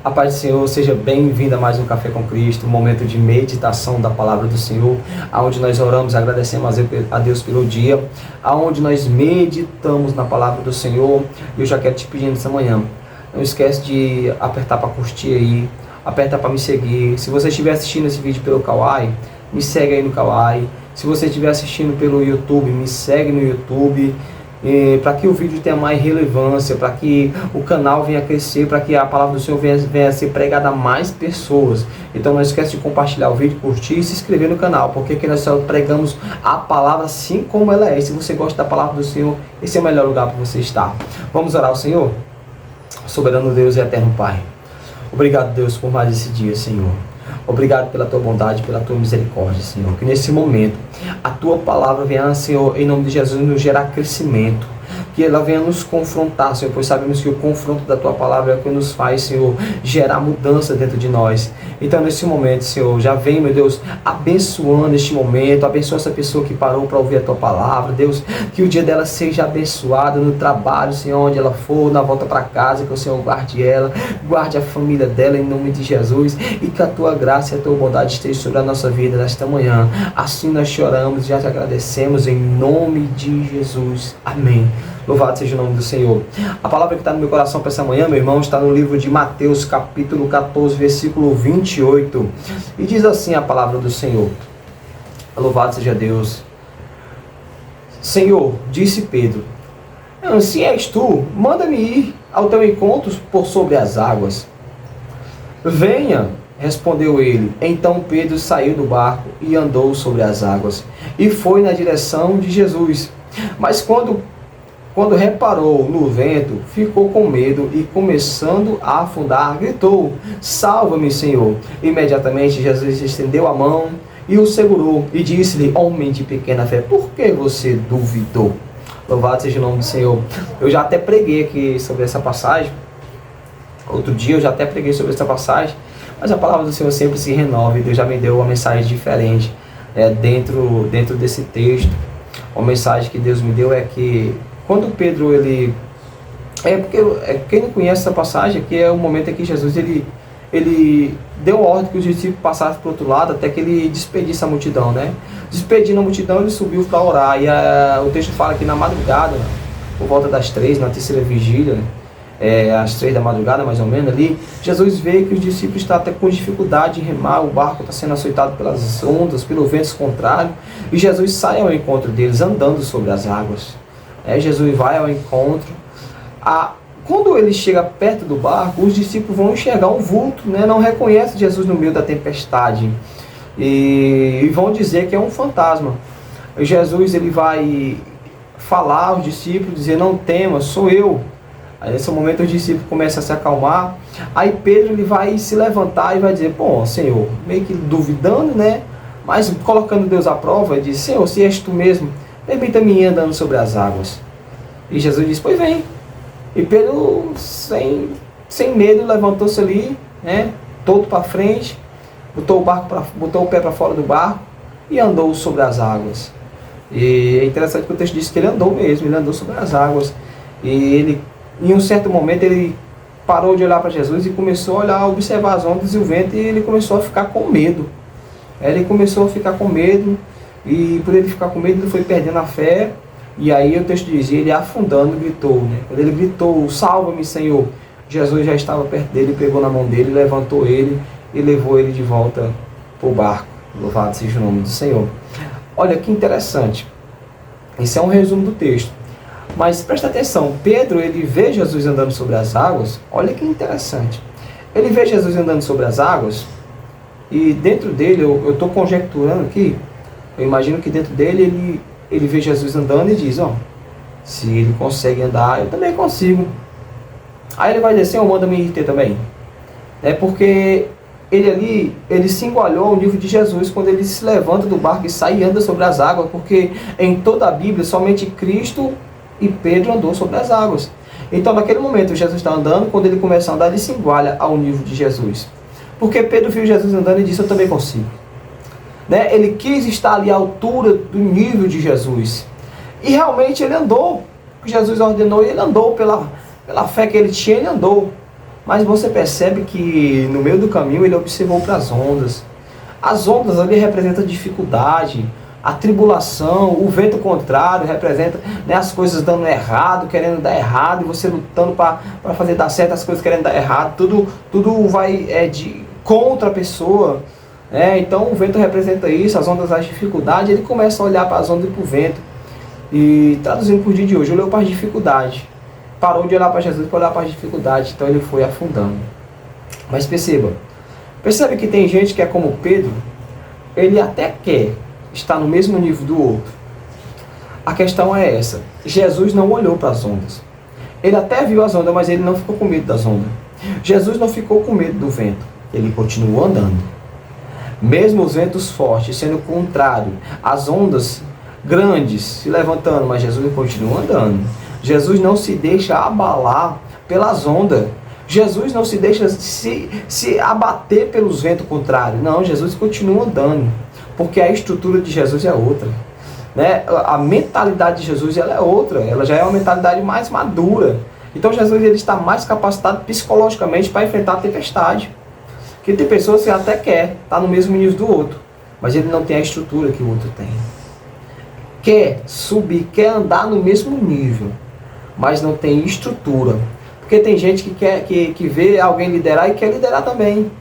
A paz do Senhor, seja bem-vindo a mais um Café com Cristo, um momento de meditação da Palavra do Senhor, onde nós oramos e agradecemos a Deus pelo dia, onde nós meditamos na Palavra do Senhor. E eu já quero te pedir nessa manhã, não esquece de apertar para curtir aí, aperta para me seguir. Se você estiver assistindo esse vídeo pelo Kawai, me segue aí no Kawai. Se você estiver assistindo pelo YouTube, me segue no YouTube. Para que o vídeo tenha mais relevância, para que o canal venha a crescer, para que a palavra do Senhor venha a ser pregada a mais pessoas. Então não esquece de compartilhar o vídeo, curtir e se inscrever no canal, porque aqui nós só pregamos a palavra assim como ela é. E se você gosta da palavra do Senhor, esse é o melhor lugar para você estar. Vamos orar ao Senhor? Soberano Deus e eterno Pai, obrigado, Deus, por mais esse dia, Senhor. Obrigado pela tua bondade, pela tua misericórdia, Senhor. Que nesse momento a tua palavra venha, Senhor, em nome de Jesus, nos gerar crescimento. Que ela venha nos confrontar, Senhor, pois sabemos que o confronto da tua palavra é o que nos faz, Senhor, gerar mudança dentro de nós. Então, nesse momento, Senhor, já vem, meu Deus, abençoando este momento, abençoa essa pessoa que parou para ouvir a tua palavra, Deus, que o dia dela seja abençoado no trabalho, Senhor, onde ela for, na volta para casa, que o Senhor guarde ela, guarde a família dela, em nome de Jesus, e que a tua graça e a tua bondade esteja sobre a nossa vida nesta manhã. Assim nós choramos e já te agradecemos, em nome de Jesus. Amém. Louvado seja o nome do Senhor. A palavra que está no meu coração para essa manhã, meu irmão, está no livro de Mateus, capítulo 14, versículo 28. E diz assim a palavra do Senhor. Louvado seja Deus. Senhor, disse Pedro, se és tu, manda-me ir ao teu encontro por sobre as águas. Venha, respondeu ele. Então Pedro saiu do barco e andou sobre as águas, e foi na direção de Jesus. Mas quando reparou no vento, ficou com medo e, começando a afundar, gritou, salva-me, Senhor. Imediatamente Jesus estendeu a mão e o segurou e disse-lhe, homem de pequena fé, por que você duvidou? Louvado seja o nome do Senhor. Eu já até preguei aqui sobre essa passagem. Outro dia eu já até preguei sobre essa passagem, mas a palavra do Senhor sempre se renova e Deus já me deu uma mensagem diferente dentro desse texto. Uma mensagem que Deus me deu é que quando Pedro, quem não conhece essa passagem, aqui é o momento em que Jesus, ele deu ordem que os discípulos passassem para o outro lado, até que ele despedisse a multidão, né? Despedindo a multidão, ele subiu para orar, e o texto fala que na madrugada, por volta das 3, na terceira vigília, às 3 da madrugada, mais ou menos ali, Jesus vê que os discípulos estão até com dificuldade de remar, o barco está sendo açoitado pelas ondas, pelo vento contrário, e Jesus sai ao encontro deles, andando sobre as águas. Jesus vai ao encontro. Quando ele chega perto do barco, os discípulos vão enxergar um vulto, né? Não reconhecem Jesus no meio da tempestade e vão dizer que é um fantasma. Jesus ele vai falar aos discípulos, dizer, não tema, sou eu. Aí nesse momento os discípulos começam a se acalmar. Aí Pedro ele vai se levantar e vai dizer, bom, Senhor, meio que duvidando, né? Mas colocando Deus à prova, ele diz, Senhor, se és tu mesmo, permita-me ir andando sobre as águas. E Jesus disse, pois vem. E Pedro, sem medo, levantou-se ali, né, todo para frente, botou o pé para fora do barco e andou sobre as águas. E é interessante que o texto diz que ele andou mesmo, ele andou sobre as águas. E ele, em um certo momento, ele parou de olhar para Jesus e começou a olhar, observar as ondas e o vento, e ele começou a ficar com medo. Ele começou a ficar com medo. E por ele ficar com medo, ele foi perdendo a fé. E aí o texto dizia, ele afundando gritou, né? Quando ele gritou, salva-me, Senhor, Jesus já estava perto dele, pegou na mão dele, levantou ele e levou ele de volta para o barco. Louvado seja o nome do Senhor. Olha que interessante. Esse é um resumo do texto. Mas presta atenção, Pedro, ele vê Jesus andando sobre as águas. Olha que interessante. Ele vê Jesus andando sobre as águas e dentro dele, eu estou conjecturando aqui, eu imagino que dentro dele ele vê Jesus andando e diz, se ele consegue andar, eu também consigo. Aí ele vai dizer, Senhor, manda-me ir ter também. Porque ele se igualou ao nível de Jesus quando ele se levanta do barco e sai e anda sobre as águas, porque em toda a Bíblia somente Cristo e Pedro andou sobre as águas. Então naquele momento Jesus está andando, quando ele começa a andar, ele se iguala ao nível de Jesus. Porque Pedro viu Jesus andando e disse, eu também consigo. Ele quis estar ali à altura do nível de Jesus. E realmente ele andou. O que Jesus ordenou, ele andou pela fé que ele tinha, ele andou. Mas você percebe que no meio do caminho ele observou para as ondas. As ondas ali representam dificuldade, a tribulação, o vento contrário representa, né, as coisas dando errado, querendo dar errado, e você lutando para fazer dar certo, as coisas querendo dar errado, tudo vai contra a pessoa. Então o vento representa isso, as ondas, as dificuldades. Ele começa a olhar para as ondas e para o vento. E traduzindo para o dia de hoje, olhou para as dificuldades. Parou de olhar para Jesus para olhar para as dificuldades, então ele foi afundando. Mas percebe que tem gente que é como Pedro, ele até quer estar no mesmo nível do outro. A questão é essa: Jesus não olhou para as ondas. Ele até viu as ondas, mas ele não ficou com medo das ondas. Jesus não ficou com medo do vento, ele continuou andando. Mesmo os ventos fortes sendo contrário, as ondas grandes se levantando, mas Jesus continua andando. Jesus não se deixa abalar pelas ondas. Jesus não se deixa se abater pelos ventos contrários. Não, Jesus continua andando, porque a estrutura de Jesus é outra, né? A mentalidade de Jesus ela é outra, ela já é uma mentalidade mais madura. Então Jesus ele está mais capacitado psicologicamente para enfrentar a tempestade. Porque tem pessoas que até quer estar no mesmo nível do outro, mas ele não tem a estrutura que o outro tem. Quer subir, quer andar no mesmo nível, mas não tem estrutura. Porque tem gente que vê alguém liderar e quer liderar também.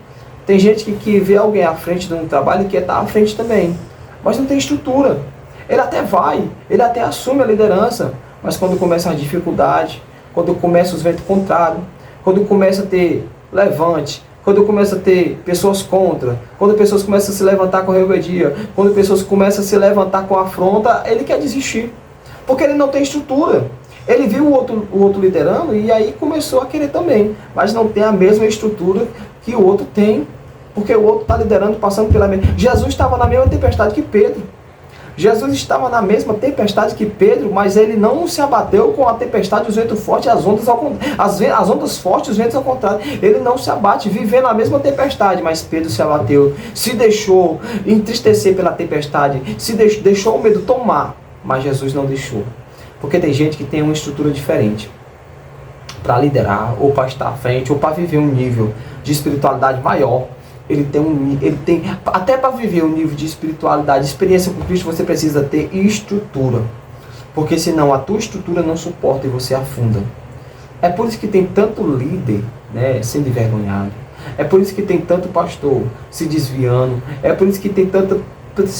Tem gente que vê alguém à frente de um trabalho e quer estar à frente também, mas não tem estrutura. Ele até vai, ele até assume a liderança, mas quando começa a dificuldade, quando começa os ventos contrários, quando começa a ter levante, quando começa a ter pessoas contra, quando pessoas começam a se levantar com rebeldia, quando pessoas começam a se levantar com afronta, ele quer desistir, porque ele não tem estrutura. Ele viu o outro liderando e aí começou a querer também, mas não tem a mesma estrutura que o outro tem, porque o outro está liderando, passando pela mesma. Jesus estava na mesma tempestade que Pedro. Jesus estava na mesma tempestade que Pedro, mas ele não se abateu com a tempestade, os ventos fortes, as ondas fortes, os ventos ao contrário. Ele não se abate, vivendo a mesma tempestade, mas Pedro se abateu, se deixou entristecer pela tempestade, deixou o medo tomar, mas Jesus não deixou. Porque tem gente que tem uma estrutura diferente para liderar, ou para estar à frente, ou para viver um nível de espiritualidade maior. Ele tem até para viver um nível de espiritualidade, experiência com Cristo, você precisa ter estrutura. Porque senão a tua estrutura não suporta e você afunda. É por isso que tem tanto líder, né, sendo envergonhado. É por isso que tem tanto pastor se desviando. É por isso que tem tantas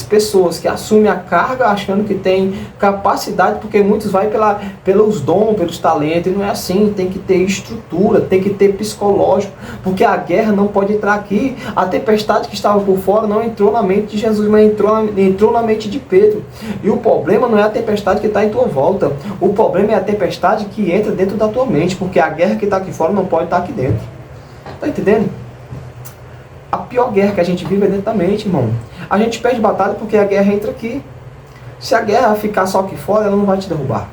pessoas que assumem a carga achando que tem capacidade, porque muitos vai pelos dons, pelos talentos, e não é assim. Tem que ter estrutura, tem que ter psicológico, porque a guerra não pode entrar aqui. A tempestade que estava por fora não entrou na mente de Jesus, mas entrou na mente de Pedro. E o problema não é a tempestade que está em tua volta, o problema é a tempestade que entra dentro da tua mente, porque a guerra que está aqui fora não pode estar aqui dentro. Está entendendo? A pior guerra que a gente vive é dentro da mente, irmão. A gente perde batalha porque a guerra entra aqui. Se a guerra ficar só aqui fora, ela não vai te derrubar.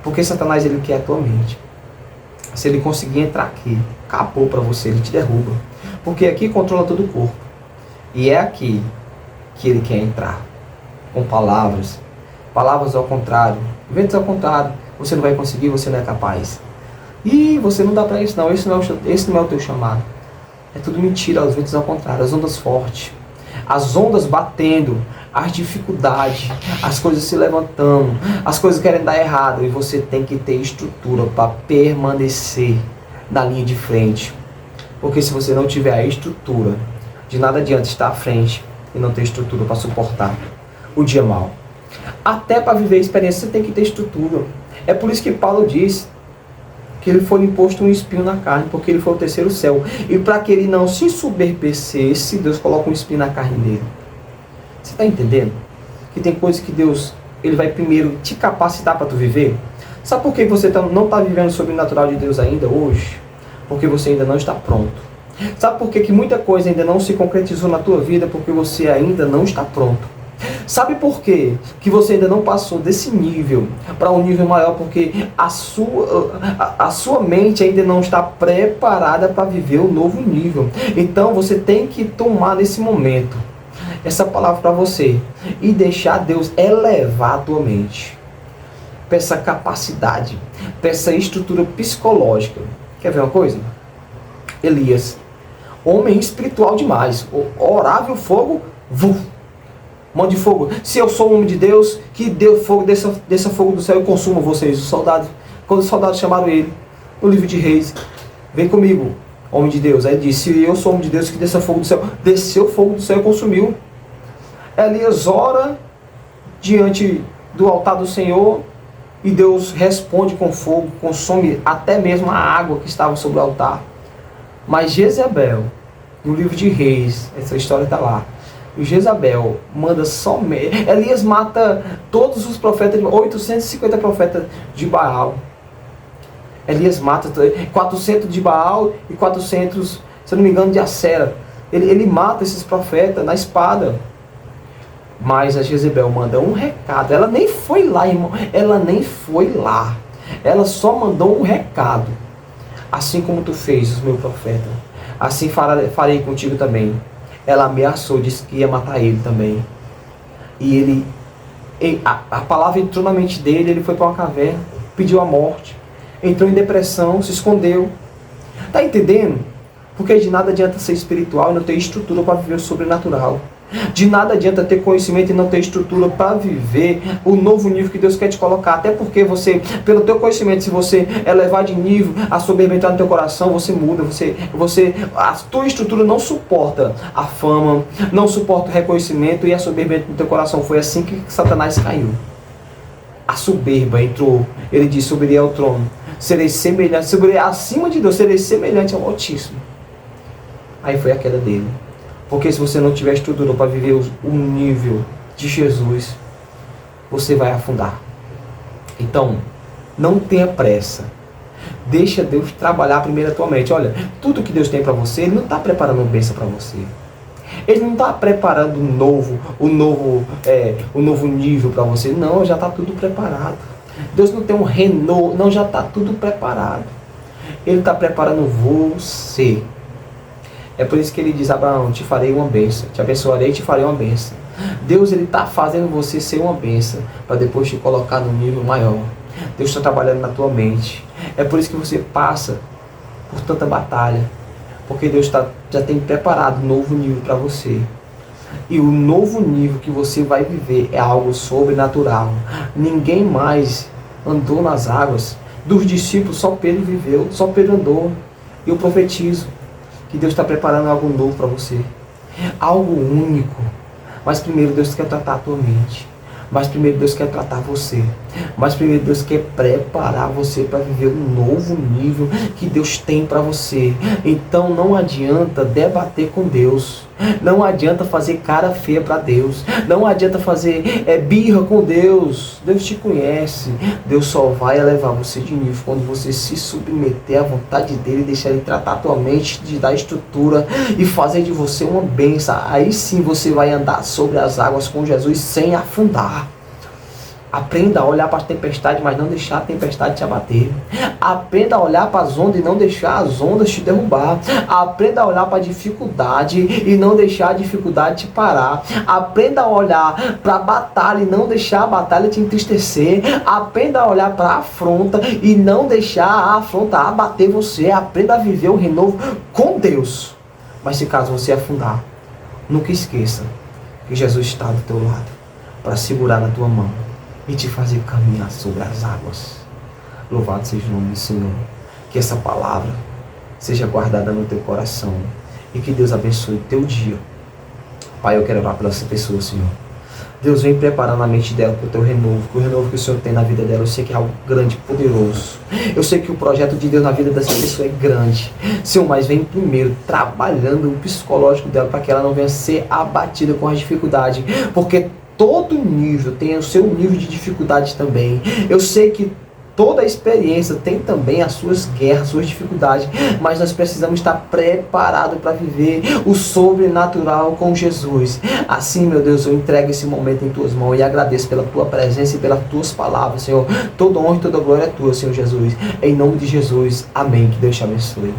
Porque Satanás, ele quer a tua mente. Se ele conseguir entrar aqui, acabou para você, ele te derruba. Porque aqui controla todo o corpo. E é aqui que ele quer entrar. Com palavras. Palavras ao contrário. Ventos ao contrário. Você não vai conseguir, você não é capaz. E você não dá para isso não. Esse não é o teu chamado. É tudo mentira, os ventos ao contrário, as ondas fortes, as ondas batendo, as dificuldades, as coisas se levantando, as coisas querem dar errado, e você tem que ter estrutura para permanecer na linha de frente. Porque se você não tiver a estrutura, de nada adianta estar à frente e não ter estrutura para suportar o dia mau. Até para viver a experiência você tem que ter estrutura. É por isso que Paulo diz que ele foi imposto um espinho na carne, porque ele foi o terceiro céu. E para que ele não se ensoberbecesse, Deus coloca um espinho na carne dele. Você está entendendo? Que tem coisas que Deus, ele vai primeiro te capacitar para tu viver. Sabe por que você não está vivendo o sobrenatural de Deus ainda hoje? Porque você ainda não está pronto. Sabe por que muita coisa ainda não se concretizou na tua vida? Porque você ainda não está pronto. Sabe por quê? Que você ainda não passou desse nível para um nível maior? Porque a sua mente ainda não está preparada para viver o novo nível. Então você tem que tomar nesse momento essa palavra para você e deixar Deus elevar a tua mente para essa capacidade, para essa estrutura psicológica. Quer ver uma coisa? Elias, homem espiritual demais, orava e o fogo, mande fogo. Se eu sou um homem de Deus, que deu fogo, desça fogo do céu e consuma vocês. Os soldados, quando os soldados chamaram ele, no livro de Reis, vem comigo, homem de Deus. Aí ele disse, se eu sou homem de Deus, que desça fogo do céu. Desceu fogo do céu e consumiu. Elias ora diante do altar do Senhor e Deus responde com fogo, consome até mesmo a água que estava sobre o altar. Mas Jezabel, no livro de Reis, essa história está lá, e Jezabel manda somente, Elias mata todos os profetas, 850 profetas de Baal. Elias mata 400 de Baal e 400, se eu não me engano, de Acera. Ele mata esses profetas na espada. Mas a Jezabel manda um recado. Ela nem foi lá, irmão. Ela nem foi lá. Ela só mandou um recado. Assim como tu fez, meu profeta, assim farei contigo também. Ela ameaçou, disse que ia matar ele também. E a palavra entrou na mente dele, ele foi para uma caverna, pediu a morte, entrou em depressão, se escondeu. Tá entendendo? Porque de nada adianta ser espiritual e não ter estrutura para viver o sobrenatural. De nada adianta ter conhecimento e não ter estrutura para viver o novo nível que Deus quer te colocar. Até porque você, pelo teu conhecimento, se você elevar de nível, a soberba entrar no teu coração, você muda. A tua estrutura não suporta a fama, não suporta o reconhecimento e a soberba entra no teu coração. Foi assim que Satanás caiu. A soberba entrou. Ele disse, subirei ao trono, serei semelhante, subirei acima de Deus, serei semelhante ao Altíssimo. Aí foi a queda dele. Porque se você não tiver estrutura para viver o nível de Jesus, você vai afundar. Então, não tenha pressa. Deixa Deus trabalhar primeiro a tua mente. Olha, tudo que Deus tem para você, Ele não está preparando bênção para você. Ele não está preparando o novo nível para você. Não, já está tudo preparado. Deus não tem um Renault, não, já está tudo preparado. Ele está preparando você. É por isso que ele diz, Abraão, te farei uma bênção, te abençoarei e te farei uma bênção. Deus, ele está fazendo você ser uma bênção, para depois te colocar num nível maior. Deus está trabalhando na tua mente. É por isso que você passa por tanta batalha, porque Deus já tem preparado um novo nível para você. E o novo nível que você vai viver é algo sobrenatural. Ninguém mais andou nas águas. Dos discípulos, só Pedro viveu, só Pedro andou. E eu profetizo que Deus está preparando algo novo para você. Algo único. Mas primeiro Deus quer tratar a tua mente. Mas primeiro Deus quer tratar você. Mas primeiro Deus quer preparar você para viver um novo nível que Deus tem para você. Então não adianta debater com Deus. Não adianta fazer cara feia para Deus. Não adianta fazer birra com Deus. Deus te conhece. Deus só vai elevar você de nível quando você se submeter à vontade dele, deixar ele tratar a tua mente, te dar estrutura e fazer de você uma bênção. Aí sim você vai andar sobre as águas com Jesus sem afundar. Aprenda a olhar para a tempestade, mas não deixar a tempestade te abater. Aprenda a olhar para as ondas e não deixar as ondas te derrubar. Aprenda a olhar para a dificuldade e não deixar a dificuldade te parar. Aprenda a olhar para a batalha e não deixar a batalha te entristecer. Aprenda a olhar para a afronta e não deixar a afronta abater você. Aprenda a viver o renovo com Deus. Mas se caso você afundar, nunca esqueça que Jesus está do teu lado para segurar na tua mão e te fazer caminhar sobre as águas. Louvado seja o nome do Senhor. Que essa palavra seja guardada no teu coração e que Deus abençoe o teu dia. Pai, eu quero orar pela essa pessoa, Senhor. Deus, vem preparando a mente dela para o teu renovo, que o renovo que o Senhor tem na vida dela, eu sei que é algo grande, poderoso. Eu sei que o projeto de Deus na vida dessa pessoa é grande. Senhor, mas vem primeiro trabalhando o psicológico dela para que ela não venha ser abatida com as dificuldades, porque todo nível tem o seu nível de dificuldade também. Eu sei que toda a experiência tem também as suas guerras, suas dificuldades, mas nós precisamos estar preparados para viver o sobrenatural com Jesus. Assim, meu Deus, eu entrego esse momento em tuas mãos e agradeço pela tua presença e pelas tuas palavras, Senhor. Toda honra e toda glória é tua, Senhor Jesus. Em nome de Jesus, amém. Que Deus te abençoe.